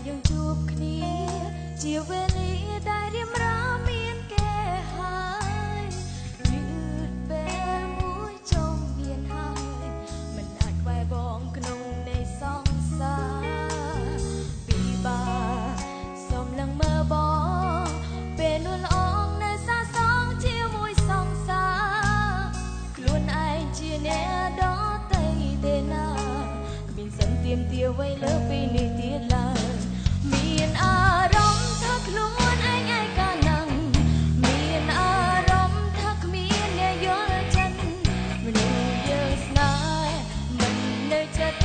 យើងជួបគ្នាជាវេលាដែលរៀបរាមានគេហើយយឺតពេលមួយចុងមានហើយមិនអាចក្បែរបងក្នុងនៃសង្សារពីបាសូមឡើងមើលបងពេលនួនអងនៅសាសងជាមួយសង្សារខ្លួនឯងជាអ្នកដទៃទេណាគ្មានសិនទៀមទាអ្វីលើពីនេះទៀតឡើយមានអារម្មណ៍ថាខ្លួនឯងឯកាណាំងមានអារម្មណ៍ថាគ្មានអ្នកយល់ចិត្តមនុស្សយើងស្នេហ៍មិននៅចិត្ត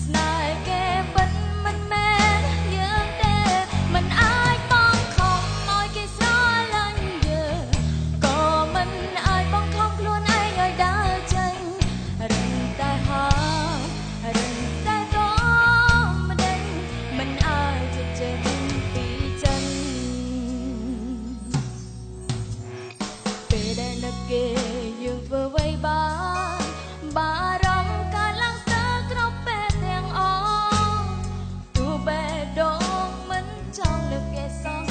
ស្នេហ៍គេពិតមិនមែនយើងទេមិនអាចបងខំឲ្យគេស្រឡាញ់យើងក៏មិនអាចបងខំខ្លួនឯងឲ្យដើរចេញរឹងតែហារឹងតែតមិនដឹងមិនអាចจะចេញពីចិនពេលដែលនឹកគេយើងធ្វើអ្វីបានបារម្ភកាលឡើងស្ទើរគ្រប់ពេលទាំងអស់ទោះបេះដូងមិនចង់លើកគេសោះ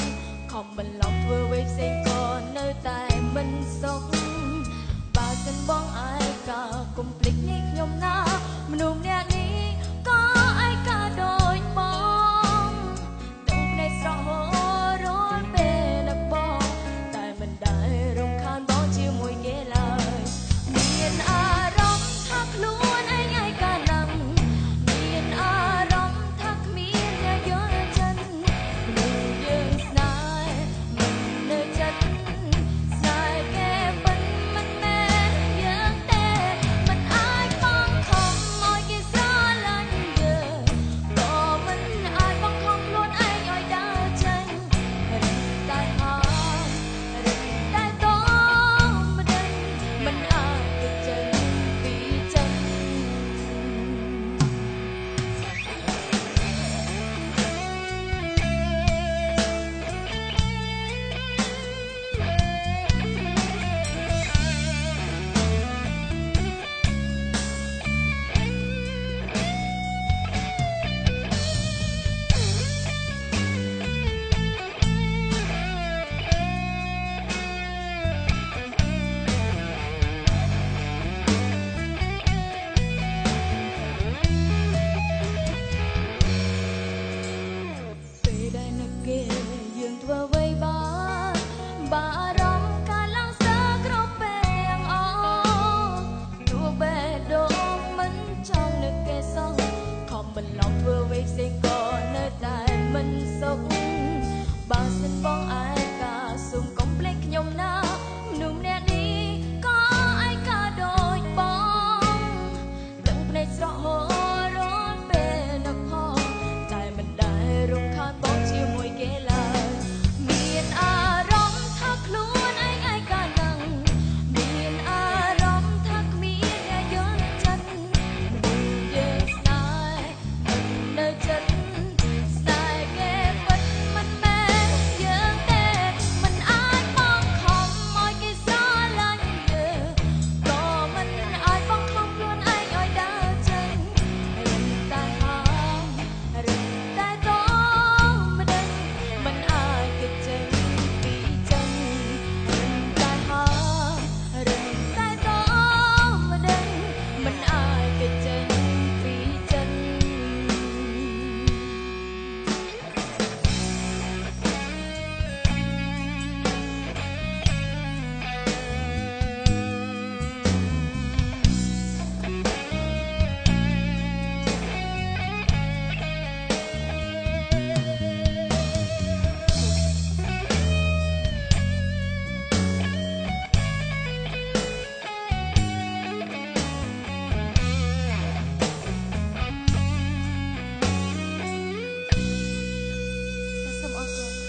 ខំបន្លប់ធ្វើអ្វីផ្សេងក៏នៅតែមិនសុខបើសិនបងឯកាកុំភ្លេចនេះខ្ញុំណាមនុស្សម្នាក់នេះក៏ឯកាដូចបងទឹកភ្នែកស្រស់ហូររាល់ពេលនឹកបងតែមិនដែលរំខានបងជាមួយគេឡើយមានអារម្មណ៍ថាខ្លួនឯងឯកាណាំងមានអារម្មណ៍ថាគ្មានអ្នកយល់ចិត្តមនុស្សយើងស្នេហ៍មិននៅចិត្តស្នេហ៍គេពិតមិនមែនយើងទេមិនអាចបងខំឲ្យគេស្រឡាញ់យើងក៏មិនអាចបងខំខ្លួនឯងឲ្យដើរចេញរឹងតែហារឹងតែតមិនដឹងមិនអាចគេចេញពីចិត្ត ពេលដែលនឹកគេយើងធ្វើអ្វីបានបារម្ភកាលឡើងស្ទើរគ្រប់ពេលទាំងអស់ទោះបេះដូងមិនចង់នឹកគេសោះខំបន្លប់ធ្វើអ្វីផ្សេងក៏នៅតែមិនសុខបើសិនបងឯកាសូមកុំភ្លេចខ្ញុំណាមនុស្សម្នាក់នេះក៏ឯកាដូចបងទឹកភ្នែកស្រស់ហូររាល់ពេលនឹកផងតែមិនដែលរំខានបងជាមួយគេឡើយមានអារម្មណ៍ថាខ្លួនឯងឯកាណាំងមានអារម្មណ៍ថាគ្មានអ្នកយល់ចិត្តមនុស្សយើងស្នេហ៍មិននៅចិត្តស្នេហ៍គេពិតមិនមែនយើងទេមិនអាចបងខំឲ្យគេស្រឡាញ់យើងក៏មិនអាចបងខំខ្លួនឯងឲ្យដើរចេញរឹងតែហារឹងតែតមិនដឹងមិនអាចគេចេញពីចិត្តរឹងតែហារឹងតែតមិនដឹងមិនអាចគេចេញពីចិត្ត សូមអរគុណ